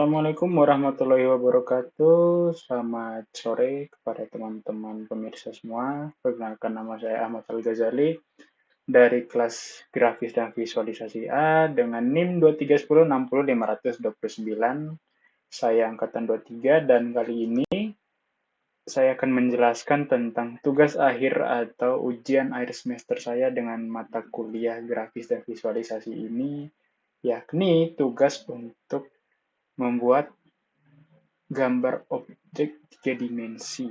Assalamualaikum warahmatullahi wabarakatuh. Selamat sore kepada teman-teman pemirsa semua. Perkenalkan, nama saya Ahmad Al-Ghazali dari kelas Grafis dan Visualisasi A dengan NIM 231060529. Saya angkatan 23 dan kali ini saya akan menjelaskan tentang tugas akhir atau ujian akhir semester saya dengan mata kuliah Grafis dan Visualisasi ini, yakni tugas untuk membuat gambar objek tiga dimensi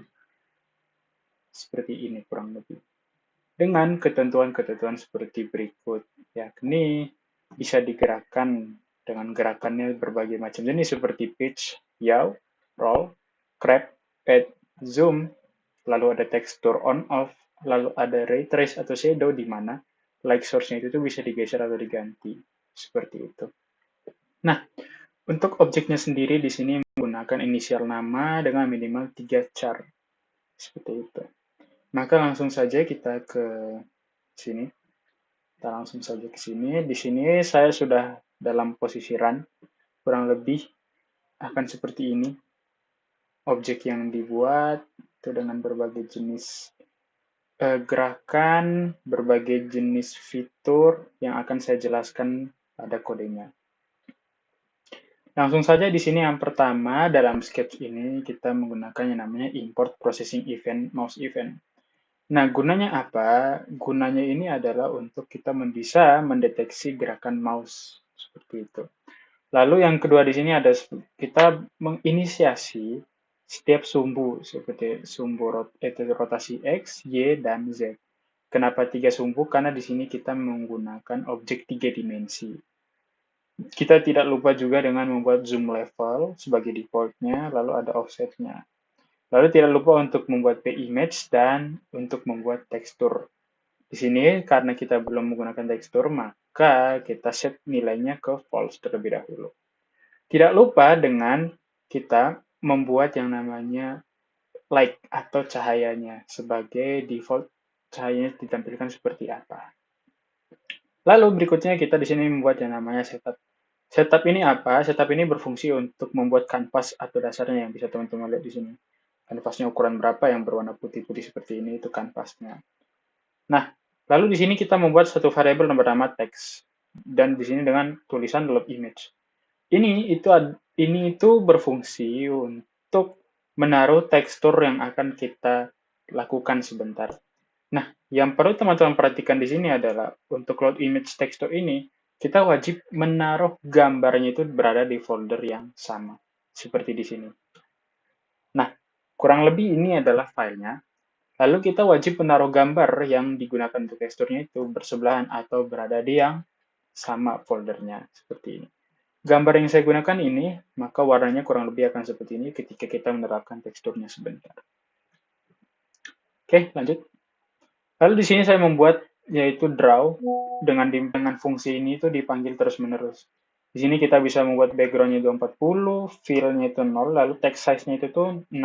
seperti ini kurang lebih. Dengan ketentuan-ketentuan seperti berikut, yakni bisa digerakkan dengan gerakannya berbagai macam jenis seperti pitch, yaw, roll, crop, add, zoom, lalu ada tekstur on off, lalu ada ray trace atau shadow di mana light source-nya itu bisa digeser atau diganti. Seperti itu. Nah, untuk objeknya sendiri di sini menggunakan inisial nama dengan minimal 3 char. Seperti itu. Maka langsung saja kita ke sini. Kita langsung saja ke sini. Di sini saya sudah dalam posisi run. Kurang lebih akan seperti ini. Objek yang dibuat itu dengan berbagai jenis gerakan, berbagai jenis fitur yang akan saya jelaskan pada kodenya. Langsung saja di sini yang pertama dalam sketch ini kita menggunakan yang namanya import processing event mouse event. Nah, gunanya apa? Gunanya ini adalah untuk kita bisa mendeteksi gerakan mouse seperti itu. Lalu yang kedua di sini ada kita menginisiasi setiap sumbu seperti sumbu rotasi X, Y, dan Z. Kenapa 3 sumbu? Karena di sini kita menggunakan objek 3 dimensi. Kita tidak lupa juga dengan membuat zoom level sebagai default-nya, lalu ada offset-nya. Lalu tidak lupa untuk membuat p-image dan untuk membuat tekstur. Di sini karena kita belum menggunakan tekstur, maka kita set nilainya ke false terlebih dahulu. Tidak lupa dengan kita membuat yang namanya light atau cahayanya sebagai default cahayanya ditampilkan seperti apa. Lalu berikutnya kita di sini membuat yang namanya setup. Setup ini apa? Setup ini berfungsi untuk membuat kanvas atau dasarnya yang bisa teman-teman lihat di sini. Kanvasnya ukuran berapa yang berwarna putih-putih seperti ini, itu kanvasnya. Nah, lalu di sini kita membuat satu variabel bernama text. Dan di sini dengan tulisan load image. Ini itu berfungsi untuk menaruh tekstur yang akan kita lakukan sebentar. Nah, yang perlu teman-teman perhatikan di sini adalah untuk load image tekstur ini, kita wajib menaruh gambarnya itu berada di folder yang sama, seperti di sini. Nah, kurang lebih ini adalah filenya. Lalu kita wajib menaruh gambar yang digunakan untuk teksturnya itu bersebelahan atau berada di yang sama foldernya, seperti ini. Gambar yang saya gunakan ini, maka warnanya kurang lebih akan seperti ini ketika kita menerapkan teksturnya sebentar. Oke, lanjut. Lalu di sini saya membuat yaitu draw dengan fungsi ini itu dipanggil terus-menerus. Di sini kita bisa membuat background-nya 240, fill-nya itu 0, lalu text size-nya itu tuh 16.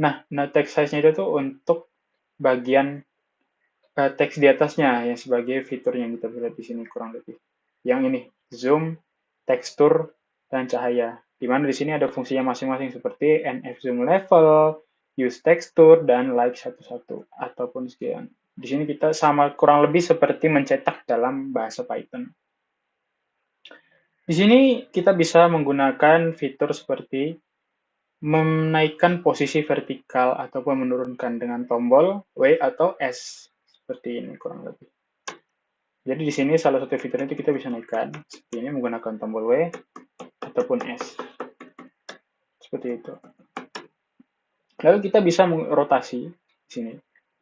Nah, text size-nya itu tuh untuk bagian teks di atasnya yang sebagai fitur yang kita lihat di sini kurang lebih. Yang ini, zoom, tekstur, dan cahaya. Di mana di sini ada fungsinya masing-masing seperti NF zoom level, use texture, dan like satu-satu, ataupun sekian. Di sini kita sama kurang lebih seperti mencetak dalam bahasa Python. Di sini kita bisa menggunakan fitur seperti menaikkan posisi vertikal ataupun menurunkan dengan tombol W atau S. Seperti ini kurang lebih. Jadi di sini salah satu fiturnya itu kita bisa naikkan seperti ini menggunakan tombol W ataupun S. Seperti itu. Lalu kita bisa rotasi di sini,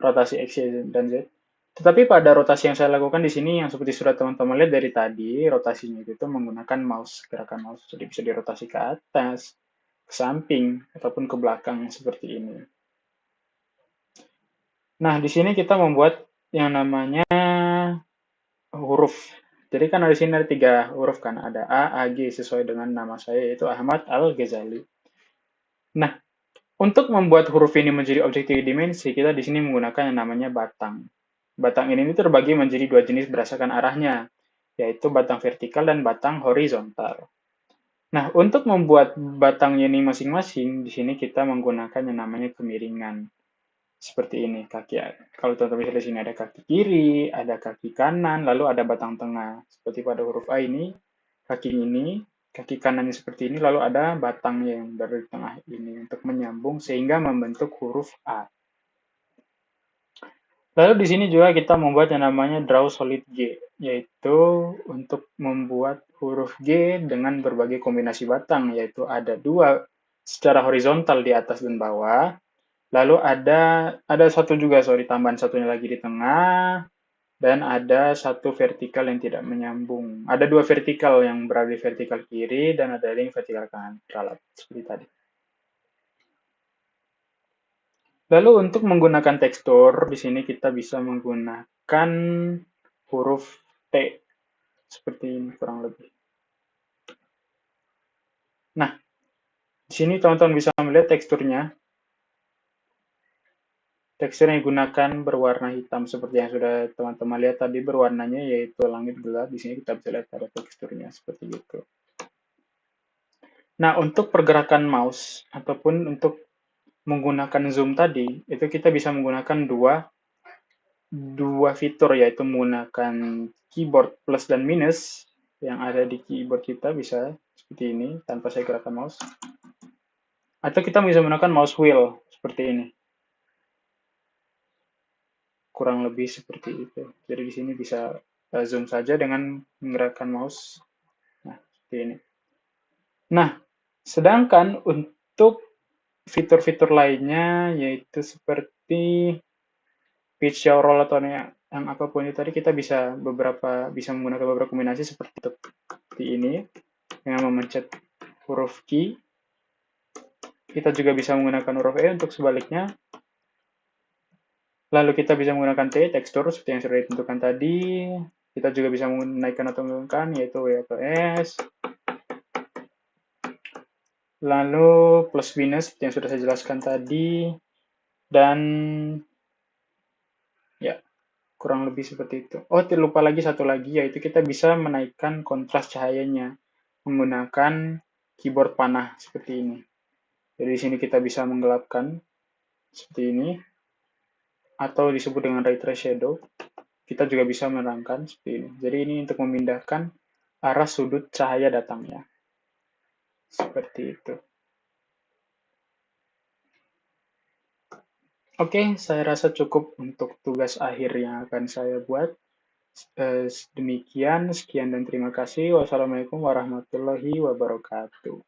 rotasi X, Y, dan Z. Tetapi pada rotasi yang saya lakukan di sini yang seperti sudah teman-teman lihat dari tadi, rotasinya itu menggunakan mouse, gerakan mouse. Jadi bisa dirotasi ke atas, ke samping, ataupun ke belakang seperti ini. Nah, di sini kita membuat yang namanya huruf. Jadi kan di sini ada 3 huruf kan, ada A, A, G sesuai dengan nama saya yaitu Ahmad Al-Ghazali. Nah, untuk membuat huruf ini menjadi objek 3 dimensi, kita di sini menggunakan yang namanya batang. Batang ini terbagi menjadi 2 jenis berdasarkan arahnya, yaitu batang vertikal dan batang horizontal. Nah, untuk membuat batangnya ini masing-masing, di sini kita menggunakan yang namanya kemiringan. Seperti ini, kalau teman-teman lihat di sini ada kaki kiri, ada kaki kanan, lalu ada batang tengah. Seperti pada huruf A ini, kaki kanannya seperti ini, lalu ada batangnya yang dari tengah ini untuk menyambung sehingga membentuk huruf A. Lalu di sini juga kita membuat yang namanya draw solid G, yaitu untuk membuat huruf G dengan berbagai kombinasi batang, yaitu ada dua secara horizontal di atas dan bawah, lalu ada satu juga, sorry, tambahan satunya lagi di tengah, dan ada satu vertikal yang tidak menyambung. Ada dua vertikal yang berada di vertikal kiri, dan ada yang vertikal kanan, ralat, seperti tadi. Lalu untuk menggunakan tekstur, di sini kita bisa menggunakan huruf T, seperti ini kurang lebih. Nah, di sini teman-teman bisa melihat teksturnya. Tekstur yang digunakan berwarna hitam, seperti yang sudah teman-teman lihat tadi berwarnanya, yaitu langit gelap. Di sini kita bisa lihat ada teksturnya, seperti itu. Nah, untuk pergerakan mouse, ataupun untuk menggunakan zoom tadi, itu kita bisa menggunakan dua fitur, yaitu menggunakan keyboard plus dan minus yang ada di keyboard kita, bisa seperti ini tanpa saya gerakan mouse, atau kita bisa menggunakan mouse wheel seperti ini, kurang lebih seperti itu. Jadi di sini bisa zoom saja dengan menggerakkan mouse, nah seperti ini. Nah, sedangkan untuk fitur-fitur lainnya, yaitu seperti pitch show roll atau yang apapun itu tadi, kita bisa menggunakan beberapa kombinasi seperti ini dengan memencet huruf Q. Kita juga bisa menggunakan huruf E untuk sebaliknya. Lalu kita bisa menggunakan T, tekstur seperti yang sudah ditentukan tadi. Kita juga bisa menaikkan atau menurunkan, yaitu W atau S. Lalu plus minus seperti yang sudah saya jelaskan tadi. Dan ya, kurang lebih seperti itu. Oh, lupa lagi satu lagi, yaitu kita bisa menaikkan kontras cahayanya menggunakan keyboard panah seperti ini. Jadi di sini kita bisa menggelapkan seperti ini, atau disebut dengan ray trace shadow. Kita juga bisa menerangkan seperti ini. Jadi ini untuk memindahkan arah sudut cahaya datangnya. Seperti itu. Oke, saya rasa cukup untuk tugas akhir yang akan saya buat. Demikian, sekian dan terima kasih. Wassalamualaikum warahmatullahi wabarakatuh.